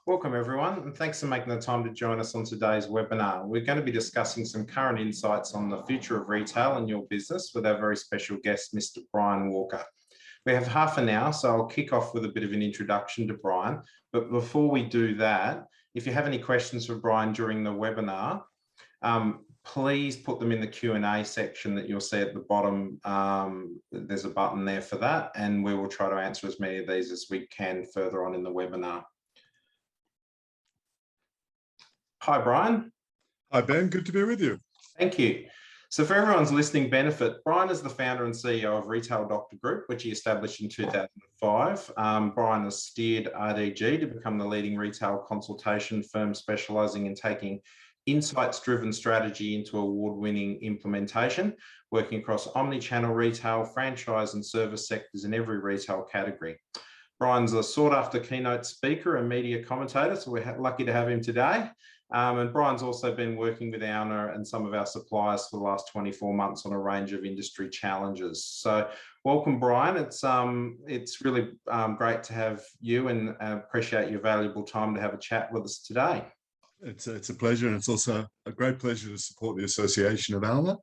Welcome everyone, and thanks for making the time to join us on today's webinar. We're going to be discussing some current insights on the future of retail and your business with our very special guest, Mr. Brian Walker. We have half an hour, so I'll kick off with a bit of an introduction to Brian. But before we do that, if you have any questions for Brian during the webinar, please put them in the Q&A section that you'll see at the bottom. There's a button there for that, and we will try to answer as many of these as we can further on in the webinar. Hi, Brian. Hi, Ben. Good to be with you. Thank you. So for everyone's listening benefit, Brian is the founder and CEO of Retail Doctor Group, which he established in 2005. Brian has steered RDG to become the leading retail consultation firm specialising in taking insights-driven strategy into award-winning implementation, working across omni-channel retail, franchise and service sectors in every retail category. Brian's a sought-after keynote speaker and media commentator, so we're lucky to have him today. And Brian's also been working with ALNA and some of our suppliers for the last 24 months on a range of industry challenges. So welcome, Brian. It's really great to have you, and appreciate your valuable time to have a chat with us today. It's a pleasure, and it's also a great pleasure to support the Association of ALNA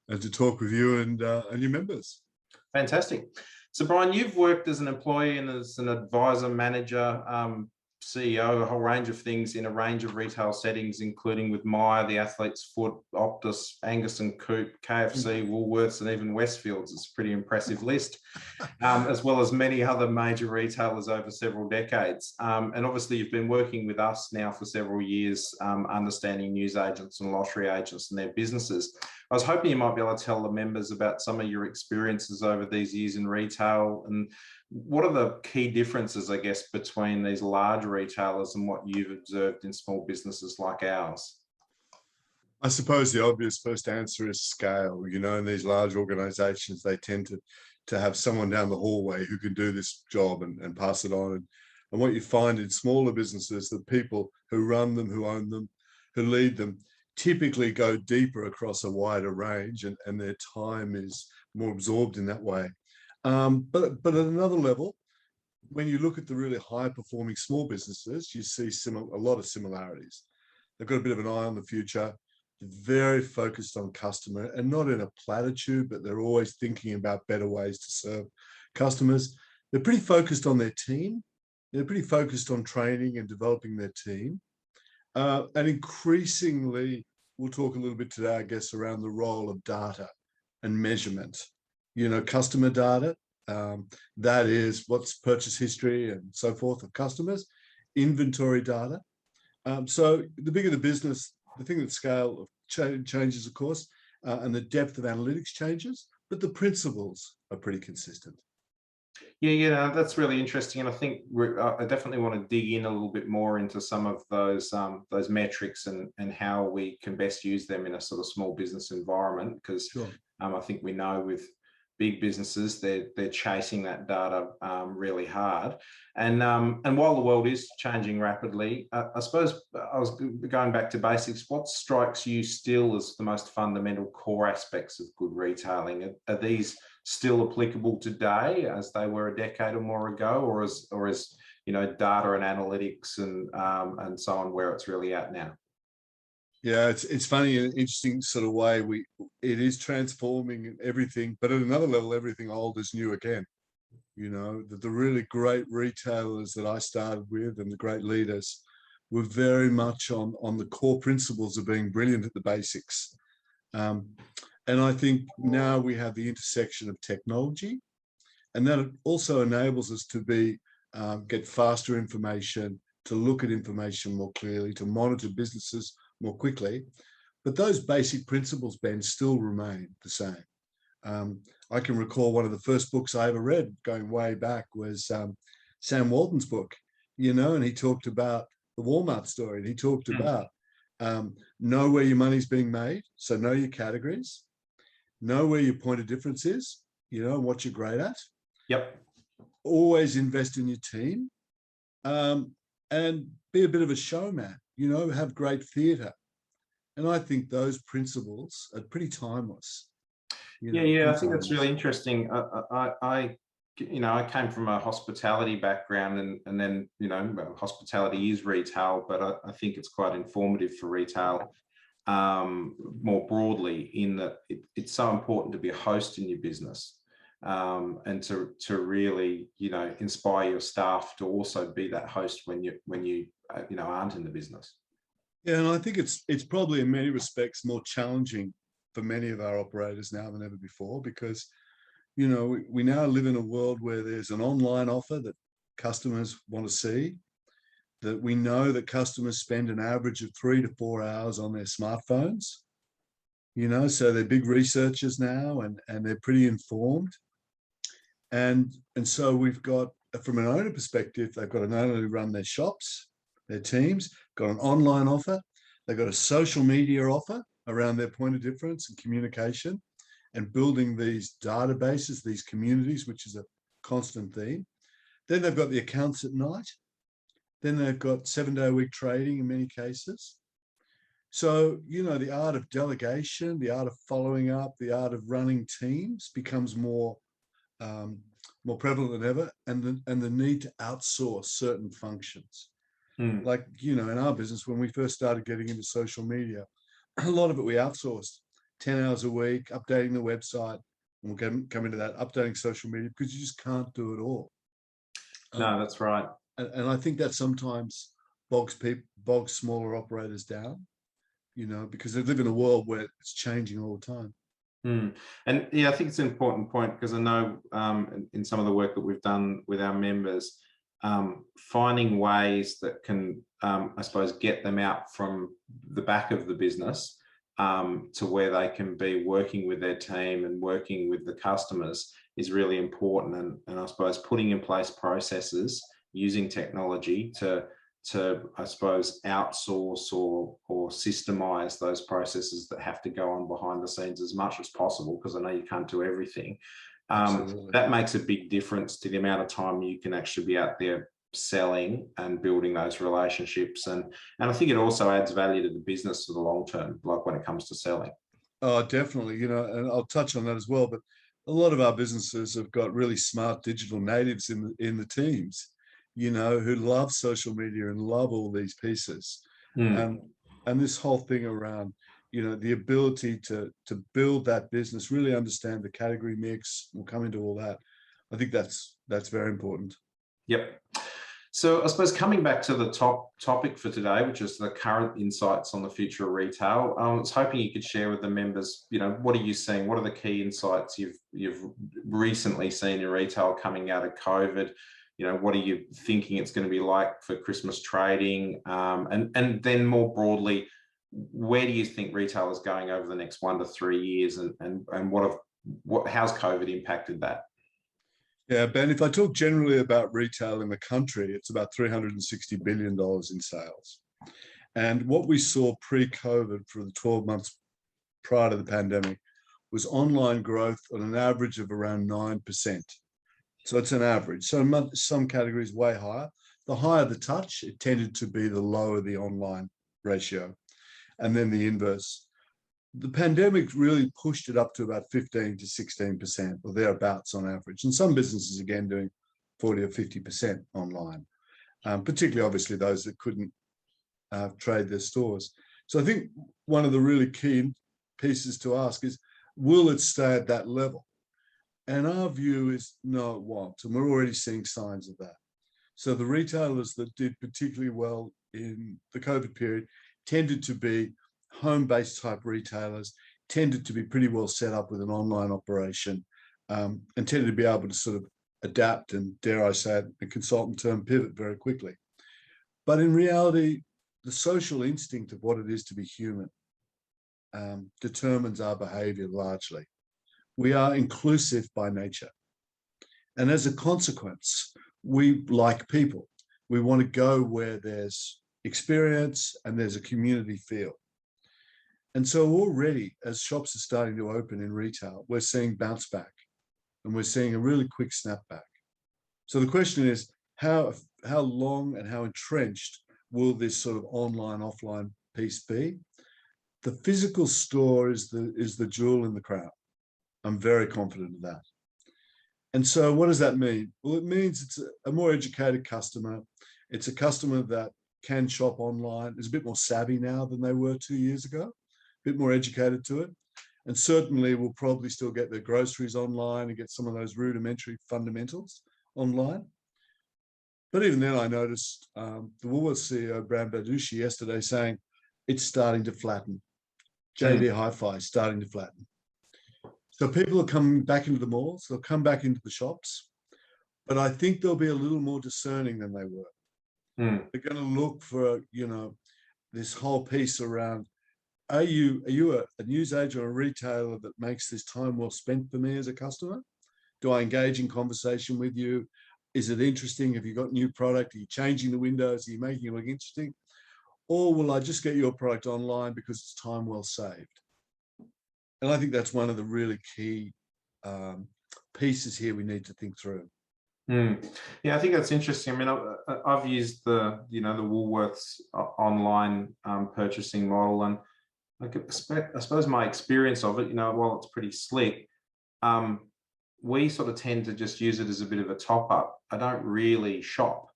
and to talk with you and your members. Fantastic. So Brian, you've worked as an employee and as an advisor, manager, CEO, a whole range of things in a range of retail settings, including with Myer, the Athlete's Foot, Optus, Angus and Coop, KFC, Woolworths, and even Westfields. It's a pretty impressive list, as well as many other major retailers over several decades. And obviously you've been working with us now for several years, understanding news agents and lottery agents and their businesses. I was hoping you might be able to tell the members about some of your experiences over these years in retail, and what are the key differences, I guess, between these large retailers and what you've observed in small businesses like ours? I suppose the obvious first answer is scale. You know, in these large organizations, they tend to have someone down the hallway who can do this job and pass it on. And what you find in smaller businesses, the people who run them, who own them, who lead them, typically go deeper across a wider range, and their time is more absorbed in that way. But at another level, when you look at the really high-performing small businesses, you see a lot of similarities. They've got a bit of an eye on the future, very focused on customer, and not in a platitude, but they're always thinking about better ways to serve customers. They're pretty focused on their team. They're pretty focused on training and developing their team. And increasingly, we'll talk a little bit today, I guess, around the role of data and measurement. You know, customer data, that is what's purchase history and so forth of customers, inventory data. So the bigger the business, the thing that scale changes, of course, and the depth of analytics changes, but the principles are pretty consistent. Yeah, that's really interesting, and I think I definitely want to dig in a little bit more into some of those metrics and how we can best use them in a sort of small business environment, because sure. I think we know with big businesses, they're chasing that data really hard, and while the world is changing rapidly, I suppose I was going back to basics. What strikes you still as the most fundamental core aspects of good retailing? Are these still applicable today as they were a decade or more ago, or is you know, data and analytics and so on where it's really at now? Yeah, it's funny, in an interesting sort of way. It is transforming everything, but at another level, everything old is new again. You know, the really great retailers that I started with and the great leaders were very much on the core principles of being brilliant at the basics. And I think now we have the intersection of technology, and that also enables us to get faster information, to look at information more clearly, to monitor businesses more quickly. But those basic principles, Ben, still remain the same. I can recall one of the first books I ever read going way back was Sam Walton's book, you know, and he talked about the Walmart story, and he talked about know where your money's being made. So know your categories, know where your point of difference is, you know, and what you're great at. Yep. Always invest in your team, and be a bit of a showman, you know, have great theatre. And I think those principles are pretty timeless. Yeah, I think that's really interesting. I I came from a hospitality background, and then, hospitality is retail, but I think it's quite informative for retail more broadly, in that it's so important to be a host in your business, and to really, inspire your staff to also be that host when you aren't in the business. Yeah, and I think it's probably in many respects more challenging for many of our operators now than ever before, because we now live in a world where there's an online offer that customers want to see, that we know that customers spend an average of 3 to 4 hours on their smartphones, so they're big researchers now, and they're pretty informed. And so we've got, from an owner perspective, they've got to not only run their shops, their teams, got an online offer, they've got a social media offer around their point of difference and communication, and building these databases, these communities, which is a constant theme. Then they've got the accounts at night. Then they've got 7-day-a-week trading in many cases. So, the art of delegation, the art of following up, the art of running teams becomes more prevalent than ever, and the need to outsource certain functions. Like, in our business, when we first started getting into social media, a lot of it we outsourced. 10 hours a week, updating the website, and we'll come into that, updating social media, because you just can't do it all. No, that's right. And I think that sometimes bogs smaller operators down, because they live in a world where it's changing all the time. And yeah, I think it's an important point, because I know in some of the work that we've done with our members, finding ways that can, I suppose, get them out from the back of the business to where they can be working with their team and working with the customers is really important. And I suppose putting in place processes using technology to I suppose outsource or systemize those processes that have to go on behind the scenes as much as possible, because I know you can't do everything. That makes a big difference to the amount of time you can actually be out there selling and building those relationships, and I think it also adds value to the business for the long term, like when it comes to selling. Oh, definitely, and I'll touch on that as well, but a lot of our businesses have got really smart digital natives in the teams, who love social media and love all these pieces. And this whole thing around, the ability to build that business, really understand the category mix, we'll come into all that. I think that's very important. Yep. So I suppose coming back to the top topic for today, which is the current insights on the future of retail, I was hoping you could share with the members, what are you seeing? What are the key insights you've recently seen in retail coming out of COVID? What are you thinking it's going to be like for Christmas trading? And then more broadly, where do you think retail is going over the next 1 to 3 years, and how's COVID impacted that? Yeah, Ben, if I talk generally about retail in the country, it's about $360 billion in sales. And what we saw pre-COVID for the 12 months prior to the pandemic was online growth on an average of around 9%. So it's an average. So some categories way higher. The higher the touch, it tended to be the lower the online ratio. And then the inverse. The pandemic really pushed it up to about 15 to 16% or thereabouts on average. And some businesses, again, doing 40 or 50% online, particularly obviously those that couldn't trade their stores. So I think one of the really key pieces to ask is, will it stay at that level? And our view is no, it won't. And we're already seeing signs of that. So the retailers that did particularly well in the COVID period tended to be home-based type retailers, tended to be pretty well set up with an online operation, and tended to be able to sort of adapt and, dare I say it, a consultant term, pivot very quickly. But in reality, the social instinct of what it is to be human determines our behavior largely. We are inclusive by nature. And as a consequence, we like people. We want to go where there's experience and there's a community feel. And so already, as shops are starting to open in retail, we're seeing bounce back, and we're seeing a really quick snapback. So the question is, how long and how entrenched will this sort of online, offline piece be? The physical store is the jewel in the crown. I'm very confident of that. And so what does that mean? Well, it means it's a more educated customer. It's a customer that can shop online, is a bit more savvy now than they were 2 years ago, a bit more educated to it. And certainly will probably still get their groceries online and get some of those rudimentary fundamentals online. But even then, I noticed the Woolworths CEO, Bram Badushi, yesterday saying it's starting to flatten. JB Hi-Fi is starting to flatten. So people are coming back into the malls, they'll come back into the shops, but I think they'll be a little more discerning than they were. They're going to look for, this whole piece around, are you a newsagent or a retailer that makes this time well spent for me as a customer? Do I engage in conversation with you? Is it interesting? Have you got new product? Are you changing the windows? Are you making it look interesting? Or will I just get your product online because it's time well saved? And I think that's one of the really key pieces here we need to think through. Yeah, I think that's interesting. I mean, I've used the Woolworths online purchasing model, and I suppose my experience of it, while it's pretty slick, we sort of tend to just use it as a bit of a top up. I don't really shop,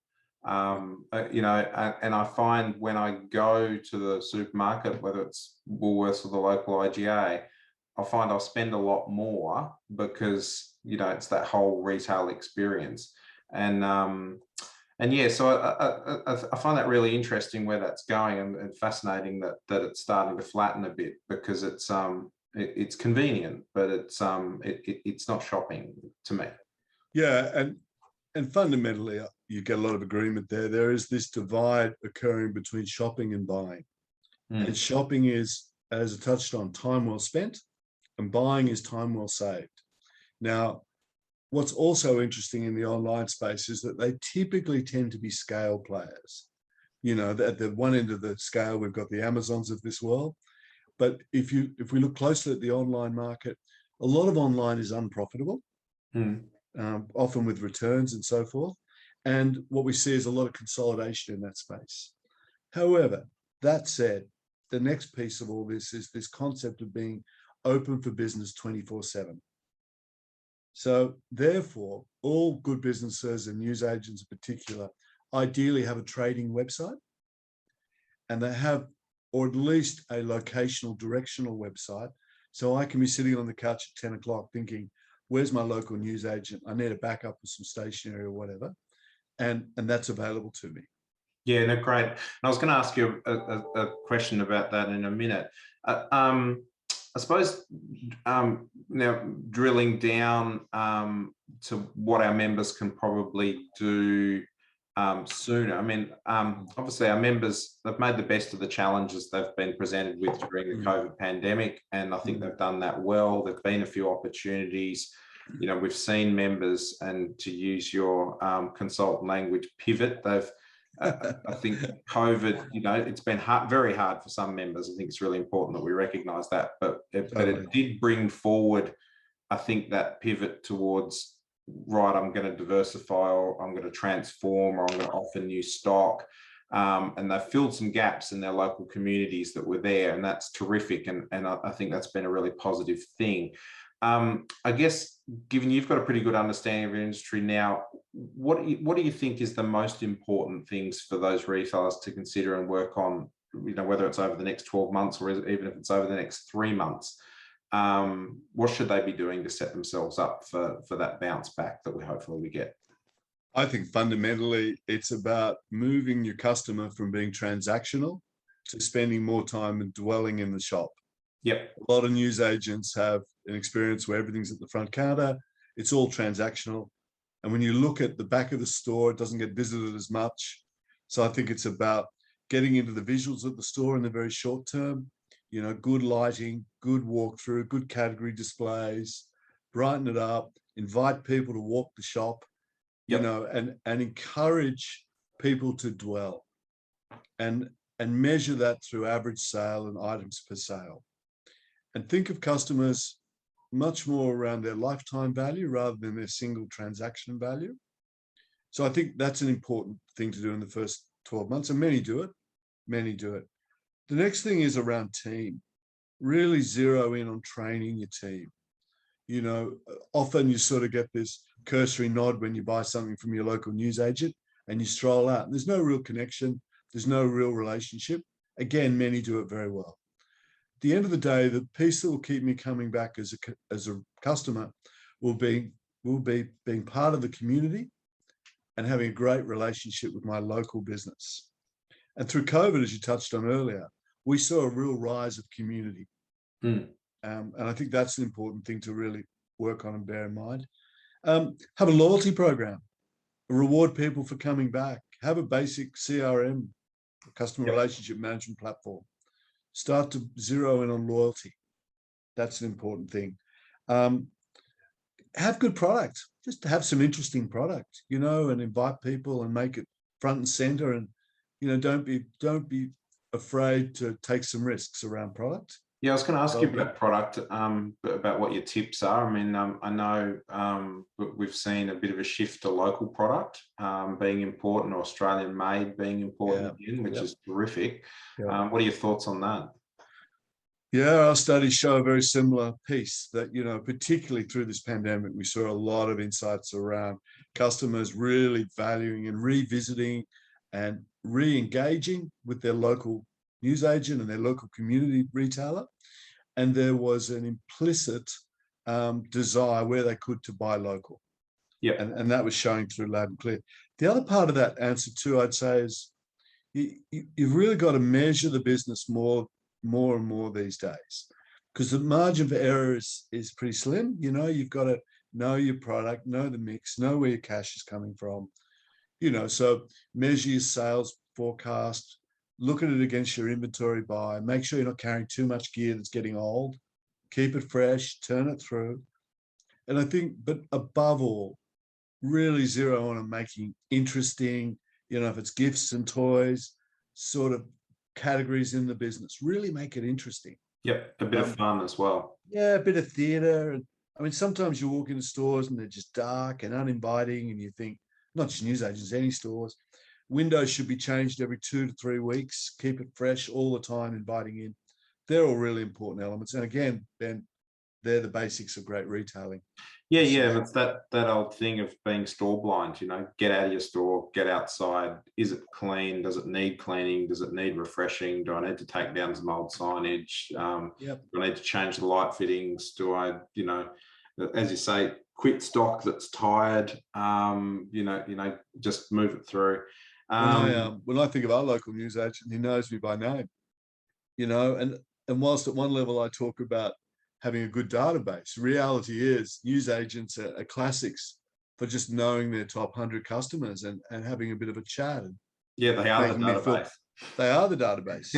and I find when I go to the supermarket, whether it's Woolworths or the local IGA, I find I'll spend a lot more because it's that whole retail experience, and yeah, so I find that really interesting where that's going, and fascinating that it's starting to flatten a bit, because it's convenient, but it's not shopping to me. Yeah, and fundamentally, you get a lot of agreement there. There is this divide occurring between shopping and buying, and shopping is, as I touched on, time well spent, and buying is time well saved. Now, what's also interesting in the online space is that they typically tend to be scale players. At the one end of the scale, we've got the Amazons of this world. But if we look closely at the online market, a lot of online is unprofitable, often with returns and so forth. And what we see is a lot of consolidation in that space. However, that said, the next piece of all this is this concept of being open for business 24/7. So therefore, all good businesses and newsagents in particular ideally have a trading website, and they have, or at least a locational directional website. So I can be sitting on the couch at 10 o'clock thinking, where's my local newsagent? I need a backup with some stationery or whatever. And that's available to me. Yeah, no, great. And I was going to ask you a question about that in a minute. I suppose now drilling down to what our members can probably do sooner. I mean, obviously our members, they've made the best of the challenges they've been presented with during the COVID pandemic, and I think they've done that well. There've been a few opportunities. We've seen members, and to use your consultant language, pivot. I think COVID, it's been very hard for some members. I think it's really important that we recognise that, but it did bring forward, I think, that pivot towards, right, I'm going to diversify, or I'm going to transform, or I'm going to offer new stock. And they've filled some gaps in their local communities that were there, and that's terrific. And I think that's been a really positive thing. I guess, given you've got a pretty good understanding of your industry now, what do you think is the most important things for those retailers to consider and work on, whether it's over the next 12 months or even if it's over the next 3 months? What should they be doing to set themselves up for that bounce back that hopefully we get? I think fundamentally it's about moving your customer from being transactional to spending more time and dwelling in the shop. Yep. A lot of newsagents have an experience where everything's at the front counter. It's all transactional. And when you look at the back of the store, it doesn't get visited as much. So I think it's about getting into the visuals of the store in the very short term, good lighting, good walkthrough, good category displays, brighten it up, invite people to walk the shop, and encourage people to dwell, and measure that through average sale and items per sale. And think of customers much more around their lifetime value rather than their single transaction value. So I think that's an important thing to do in the first 12 months, and many do it. The next thing is around team. Really zero in on training your team. Often you sort of get this cursory nod when you buy something from your local newsagent and you stroll out. And there's no real connection. There's no real relationship. Again, many do it very well. At the end of the day, the piece that will keep me coming back as a customer will be being part of the community and having a great relationship with my local business. And through COVID, as you touched on earlier, we saw a real rise of community. And I think that's an important thing to really work on and bear in mind. Have a loyalty program, reward people for coming back, have a basic CRM, customer relationship management platform. Start to zero in on loyalty. That's an important thing. Have good product, just have some interesting product, you know, and invite people and make it front and center. And, you know, don't be afraid to take some risks around product. Yeah, I was going to ask you about product, about what your tips are. I mean, I know we've seen a bit of a shift to local product being important, or Australian made being important again, which is terrific. What are your thoughts on that? Yeah, our studies show a very similar piece that, you know, particularly through this pandemic, we saw a lot of insights around customers really valuing and revisiting and re-engaging with their local newsagent and their local community retailer. And there was an implicit desire where they could to buy local. Yeah. And that was showing through loud and clear. The other part of that answer too, I'd say, is you've really got to measure the business more and more these days, because the margin for error is pretty slim. You know, you've got to know your product, know the mix, know where your cash is coming from, you know, so measure your sales forecast, look at it against your inventory buy, make sure you're not carrying too much gear that's getting old, keep it fresh, turn it through. And I think, but above all, really zero on making interesting, you know, if it's gifts and toys, sort of categories in the business, really make it interesting. Yep, a bit of fun as well. Yeah, a bit of theatre. And I mean, sometimes you walk into stores and they're just dark and uninviting, and you think, not just newsagents, any stores, windows should be changed every 2 to 3 weeks, keep it fresh all the time, inviting in. They're all really important elements. And again, Ben, they're the basics of great retailing. Yeah, it's that old thing of being store blind, you know, get out of your store, get outside. Is it clean? Does it need cleaning? Does it need refreshing? Do I need to take down some old signage? Do I need to change the light fittings? Do I, you know, as you say, quit stock that's tired? You know, just move it through. When I think of our local newsagent, he knows me by name, you know, and whilst at one level I talk about having a good database, reality is newsagents are classics for just knowing their top 100 customers and having a bit of a chat. And yeah, they are the database. They are the database.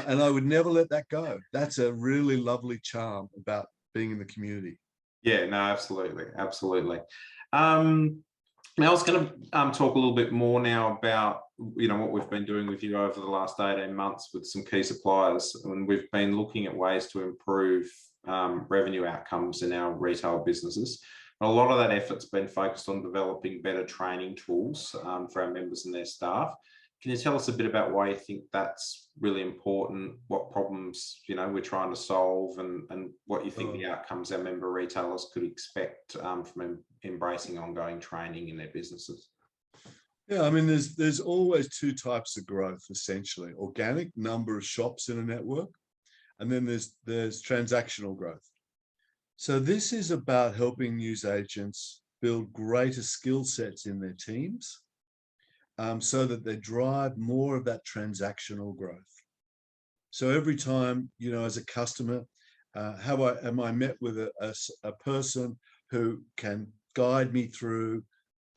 And I would never let that go. That's a really lovely charm about being in the community. Yeah, no, absolutely. Now I was going to talk a little bit more now about, you know, what we've been doing with you over the last 18 months with some key suppliers, and we've been looking at ways to improve revenue outcomes in our retail businesses. And a lot of that effort's been focused on developing better training tools for our members and their staff. Can you tell us a bit about why you think that's really important, what problems, you know, we're trying to solve, and what you think the outcomes our member retailers could expect from embracing ongoing training in their businesses? Yeah, I mean, there's always two types of growth, essentially: organic, number of shops in a network, and then there's transactional growth. So this is about helping newsagents build greater skill sets in their teams, so that they drive more of that transactional growth. So every time, you know, as a customer, am I met with a person who can guide me through,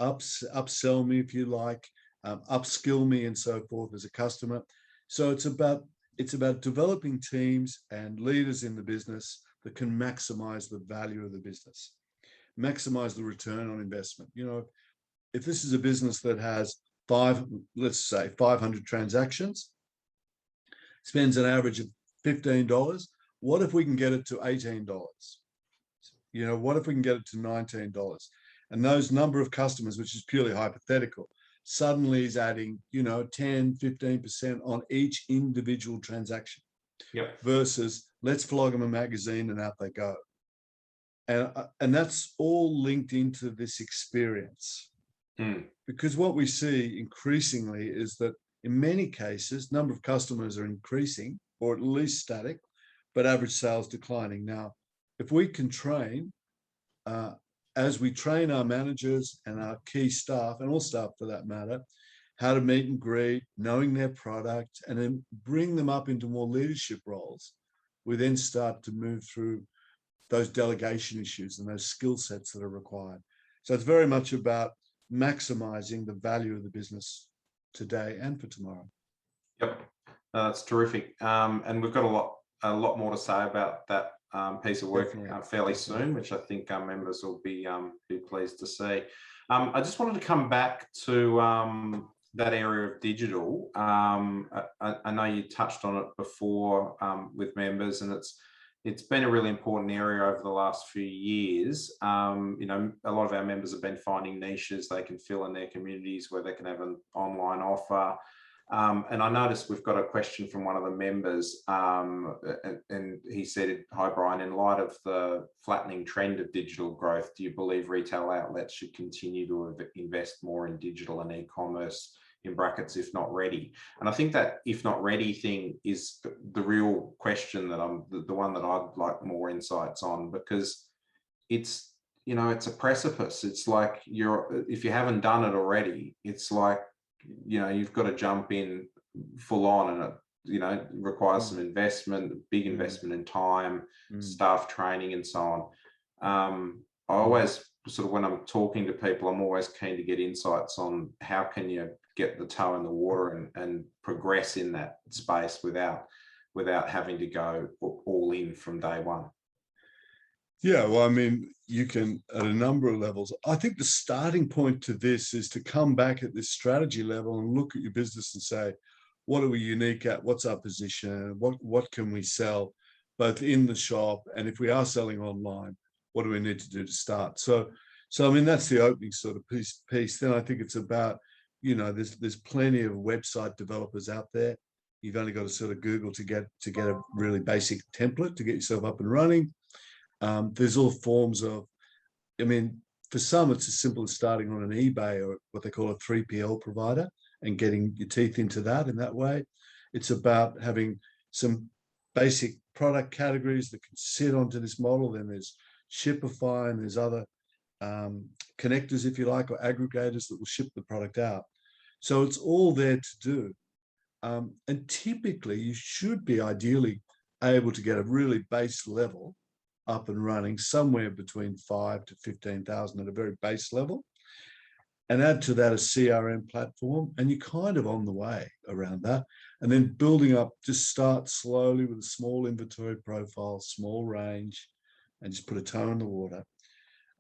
upsell me, if you like, upskill me and so forth as a customer. So it's about developing teams and leaders in the business that can maximize the value of the business, maximize the return on investment. You know, if this is a business that has let's say 500 transactions, spends an average of $15, what if we can get it to $18? You know, what if we can get it to $19? And those number of customers, which is purely hypothetical, suddenly is adding, you know, 10, 15% on each individual transaction. Versus let's flog them a magazine and out they go. And that's all linked into this experience. Because what we see increasingly is that in many cases, number of customers are increasing, or at least static, but average sales declining. Now, if we can train, as we train our managers and our key staff, and all staff for that matter, how to meet and greet, knowing their product, and then bring them up into more leadership roles, we then start to move through those delegation issues and those skill sets that are required. So it's very much about maximizing the value of the business today and for tomorrow. Yep, that's terrific. And we've got a lot more to say about that piece of work fairly soon, which I think our members will be pleased to see. I just wanted to come back to that area of digital. I know you touched on it before with members, and it's been a really important area over the last few years. You know, a lot of our members have been finding niches they can fill in their communities where they can have an online offer. And I noticed we've got a question from one of the members, and he said, "Hi Brian, in light of the flattening trend of digital growth, do you believe retail outlets should continue to invest more in digital and e-commerce, in brackets, if not ready?" And I think that if not ready thing is the real question that the one that I'd like more insights on, because it's, you know, it's a precipice. It's like if you haven't done it already, it's like, you know, you've got to jump in full on, and it, you know, requires some investment, big investment in time, staff training, and so on. I always sort of, when I'm talking to people, I'm always keen to get insights on how can you get the toe in the water and progress in that space without having to go all in from day one. Yeah, well, I mean, you can at a number of levels. I think the starting point to this is to come back at this strategy level and look at your business and say, what are we unique at? What's our position? What can we sell both in the shop, and if we are selling online, what do we need to do to start? So I mean, that's the opening sort of piece. Then I think it's about, you know, there's plenty of website developers out there. You've only got to sort of Google to get a really basic template to get yourself up and running. There's all forms of, I mean, for some, it's as simple as starting on an eBay or what they call a 3PL provider and getting your teeth into that in that way. It's about having some basic product categories that can sit onto this model. Then there's Shipify, and there's other connectors, if you like, or aggregators that will ship the product out. So it's all there to do. And typically, you should be ideally able to get a really base level up and running somewhere between 5 to 15,000 at a very base level, and add to that a CRM platform, and you're kind of on the way around that. And then building up, just start slowly with a small inventory profile, small range, and just put a toe in the water.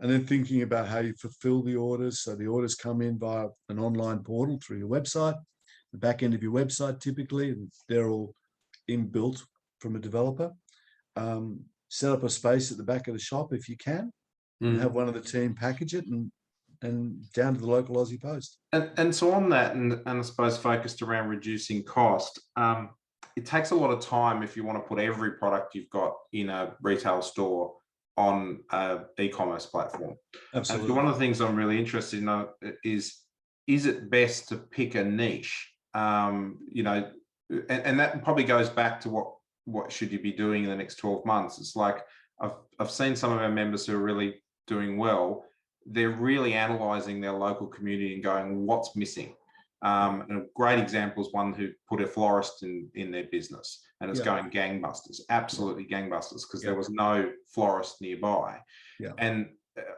And then thinking about how you fulfill the orders. So the orders come in via an online portal through your website, the back end of your website typically, and they're all inbuilt from a developer. Set up a space at the back of the shop if you can, and have one of the team package it and down to the local Aussie Post. And so on that, and I suppose focused around reducing cost, it takes a lot of time if you want to put every product you've got in a retail store on an e-commerce platform. Absolutely. And so one of the things I'm really interested in is it best to pick a niche? You know, and that probably goes back to what should you be doing in the next 12 months? It's like, I've seen some of our members who are really doing well. They're really analysing their local community and going, what's missing? And a great example is one who put a florist in their business, and it's going gangbusters, absolutely gangbusters, because there was no florist nearby. And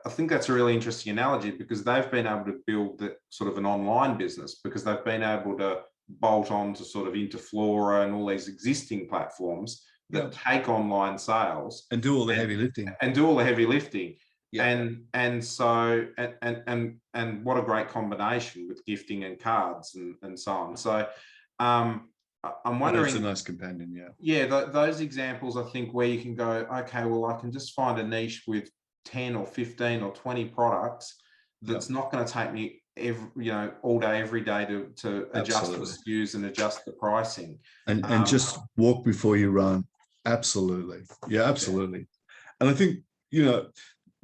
I think that's a really interesting analogy, because they've been able to build that sort of an online business because they've been able to bolt on to sort of Interflora and all these existing platforms that take online sales and do all the heavy lifting. And so what a great combination with gifting and cards and so on. So I'm wondering, that's a nice companion. Those examples, I think, where you can go, okay, well, I can just find a niche with 10 or 15 or 20 products that's not going to take me all day, every day to adjust the SKUs and adjust the pricing. And just walk before you run. Absolutely. Yeah, absolutely. And I think,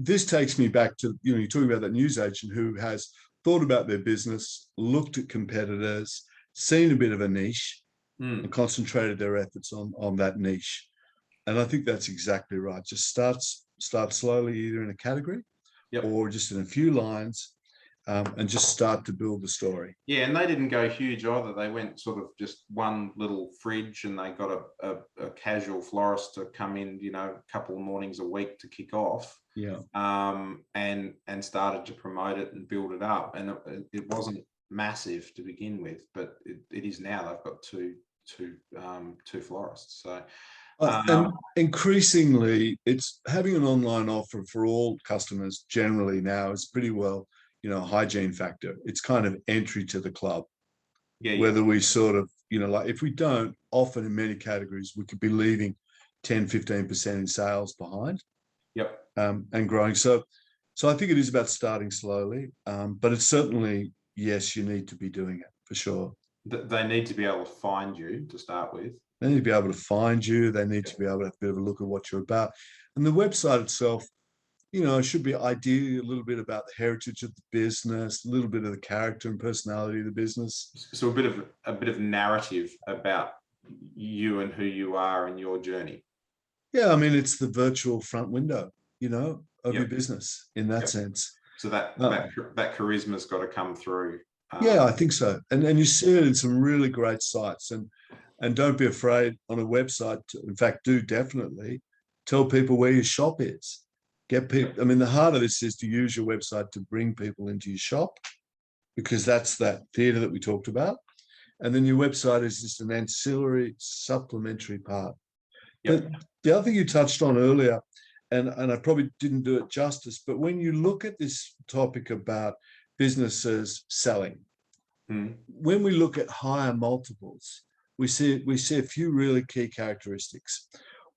this takes me back to, you're talking about that news agent who has thought about their business, looked at competitors, seen a bit of a niche, and concentrated their efforts on that niche. And I think that's exactly right. Just start slowly, either in a category or just in a few lines, and just start to build the story. Yeah, and they didn't go huge either. They went sort of just one little fridge, and they got a casual florist to come in, a couple of mornings a week to kick off. Yeah. And started to promote it and build it up. And it wasn't massive to begin with, but it is now. They've got two florists. So. And increasingly, it's having an online offer for all customers generally now is pretty well, a hygiene factor. It's kind of entry to the club. Yeah. Whether we sort of, like if we don't, often in many categories, we could be leaving 10, 15% in sales behind. Yep. And growing. So I think it is about starting slowly, but it's certainly, yes, you need to be doing it for sure. They need to be able to find you to start with. They need to be able to find you. They need to be able to have a bit of a look at what you're about. And the website itself, should be ideally a little bit about the heritage of the business, a little bit of the character and personality of the business. So a bit of narrative about you and who you are and your journey. Yeah, I mean, it's the virtual front window, of your business in that sense. So that charisma's got to come through. Yeah, I think so. And you see it in some really great sites. And don't be afraid on a website to, in fact, do definitely tell people where your shop is. Get people. I mean, the heart of this is to use your website to bring people into your shop, because that's that theatre that we talked about. And then your website is just an ancillary, supplementary part. But the other thing you touched on earlier, and I probably didn't do it justice, but when you look at this topic about businesses selling, when we look at higher multiples, we see a few really key characteristics.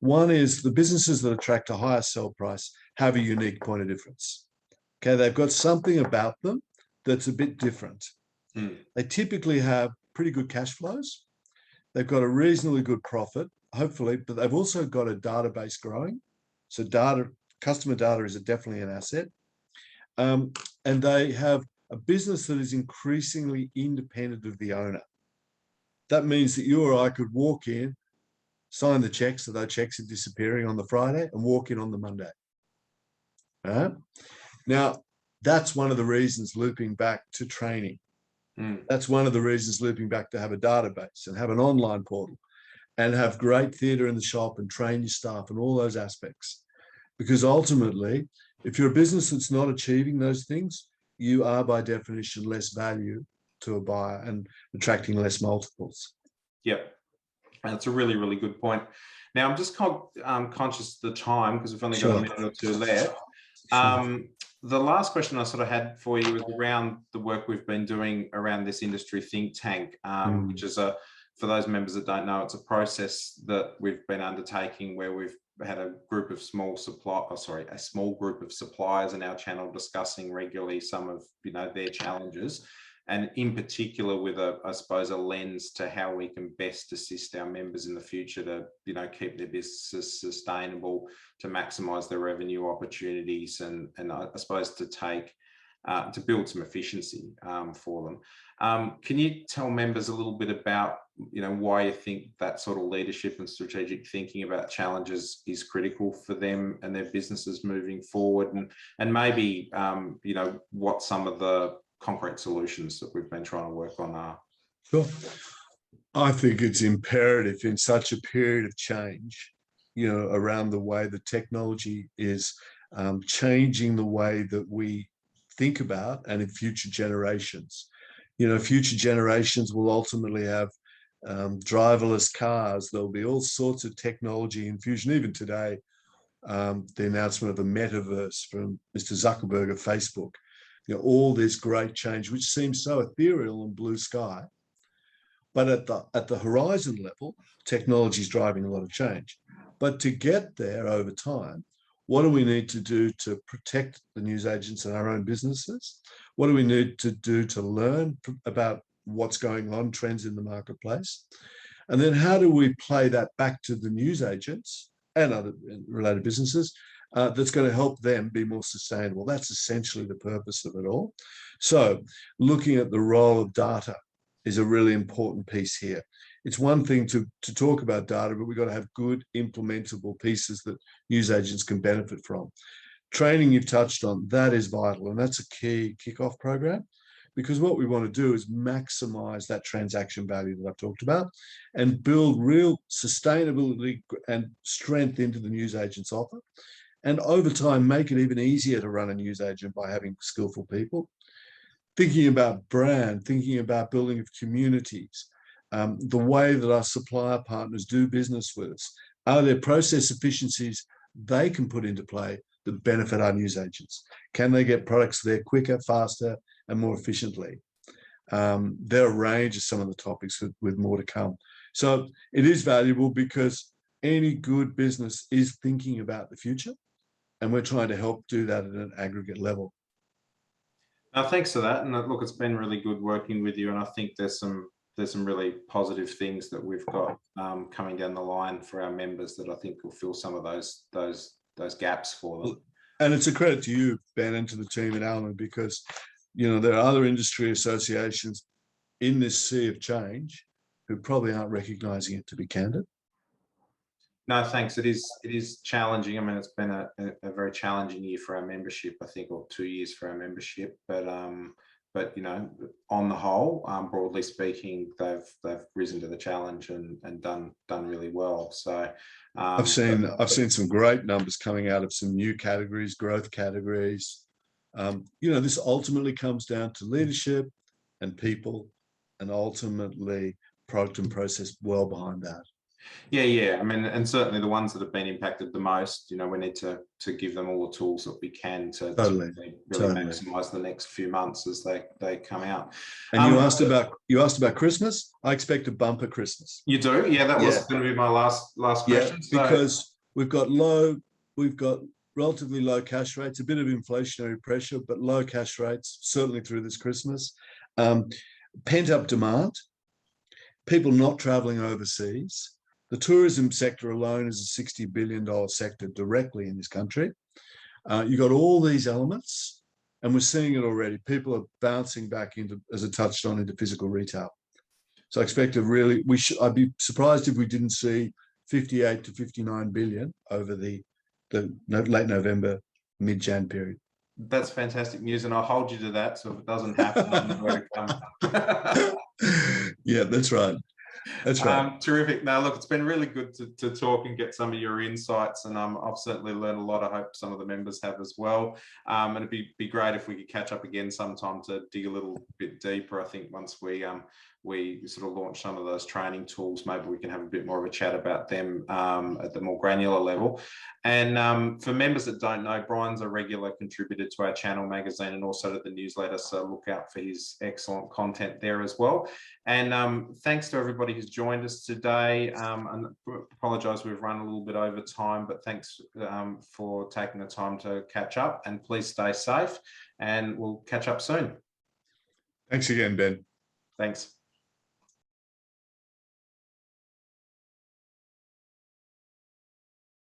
One is the businesses that attract a higher sell price have a unique point of difference. Okay, they've got something about them that's a bit different. They typically have pretty good cash flows. They've got a reasonably good profit, hopefully, but they've also got a database growing. So customer data is definitely an asset. And they have a business that is increasingly independent of the owner. That means that you or I could walk in, sign the checks, so those checks are disappearing on the Friday, and walk in on the Monday. Now, that's one of the reasons, looping back to training. That's one of the reasons looping back to have a database and have an online portal and have great theatre in the shop and train your staff and all those aspects. Because ultimately, if you're a business that's not achieving those things, you are by definition less value to a buyer and attracting less multiples. Yep. That's a really, really good point. Now, I'm just conscious of the time because we've only got a minute or two left. The last question I sort of had for you was around the work we've been doing around this industry think tank, which is for those members that don't know, it's a process that we've been undertaking where we've had a small group of suppliers in our channel discussing regularly some of their challenges, and in particular with I suppose a lens to how we can best assist our members in the future to keep their businesses sustainable, to maximize their revenue opportunities, and I suppose to build some efficiency for them. Can you tell members a little bit about why you think that sort of leadership and strategic thinking about challenges is critical for them and their businesses moving forward, and maybe what some of the concrete solutions that we've been trying to work on are? Sure. I think it's imperative in such a period of change, around the way the technology is changing the way that we think about, and in future generations. Future generations will ultimately have driverless cars. There'll be all sorts of technology infusion. Even today, the announcement of a metaverse from Mr. Zuckerberg of Facebook, all this great change, which seems so ethereal and blue sky. But at the horizon level, technology is driving a lot of change. But to get there over time, what do we need to do to protect the newsagents and our own businesses? What do we need to do to learn about what's going on, trends in the marketplace? And then how do we play that back to the newsagents and other related businesses that's going to help them be more sustainable. That's essentially the purpose of it all. So looking at the role of data is a really important piece here. It's one thing to talk about data, but we've got to have good implementable pieces that newsagents can benefit from. Training you've touched on, that is vital, and that's a key kickoff program, because what we want to do is maximize that transaction value that I've talked about and build real sustainability and strength into the newsagent's offer. And over time, make it even easier to run a newsagent by having skillful people. Thinking about brand, thinking about building of communities, the way that our supplier partners do business with us. Are there process efficiencies they can put into play that benefit our newsagents? Can they get products there quicker, faster, and more efficiently? There are a range of some of the topics with more to come. So it is valuable because any good business is thinking about the future, and we're trying to help do that at an aggregate level. Thanks for that. And look, it's been really good working with you. And I think there's some really positive things that we've got coming down the line for our members that I think will fill some of those gaps for them. And it's a credit to you, Ben, and to the team at ALNA, because there are other industry associations in this sea of change who probably aren't recognizing it, to be candid. No, thanks. It is challenging. I mean, it's been a very challenging year for our membership, I think, or 2 years for our membership. But on the whole, broadly speaking, they've risen to the challenge and done really well. So I've seen some great numbers coming out of some new categories, growth categories. This ultimately comes down to leadership and people, and ultimately product and process well behind that. Yeah. I mean, and certainly the ones that have been impacted the most, we need to give them all the tools that we can to really maximise the next few months as they come out. And you asked about Christmas. I expect a bumper Christmas. You do? Yeah, that was going to be my last question. Yeah, because we've got relatively low cash rates, a bit of inflationary pressure, but low cash rates, certainly through this Christmas. Pent-up demand, people not traveling overseas. The tourism sector alone is a $60 billion sector directly in this country. You've got all these elements, and we're seeing it already. People are bouncing back into, as I touched on, into physical retail. So I expect I'd be surprised if we didn't see 58 to 59 billion over the late November, mid-Jan period. That's fantastic news, and I'll hold you to that. So if it doesn't happen, where to come. Yeah, that's right. That's right. Terrific. Now, look, it's been really good to talk and get some of your insights, and I've certainly learned a lot. I hope some of the members have as well. And it'd be great if we could catch up again sometime to dig a little bit deeper. I think once we sort of launch some of those training tools, maybe we can have a bit more of a chat about them at the more granular level. And for members that don't know, Brian's a regular contributor to our channel magazine and also to the newsletter, so look out for his excellent content there as well. And thanks to everybody who's joined us today. And apologise, we've run a little bit over time, but thanks for taking the time to catch up, and please stay safe, and we'll catch up soon. Thanks again, Ben. Thanks.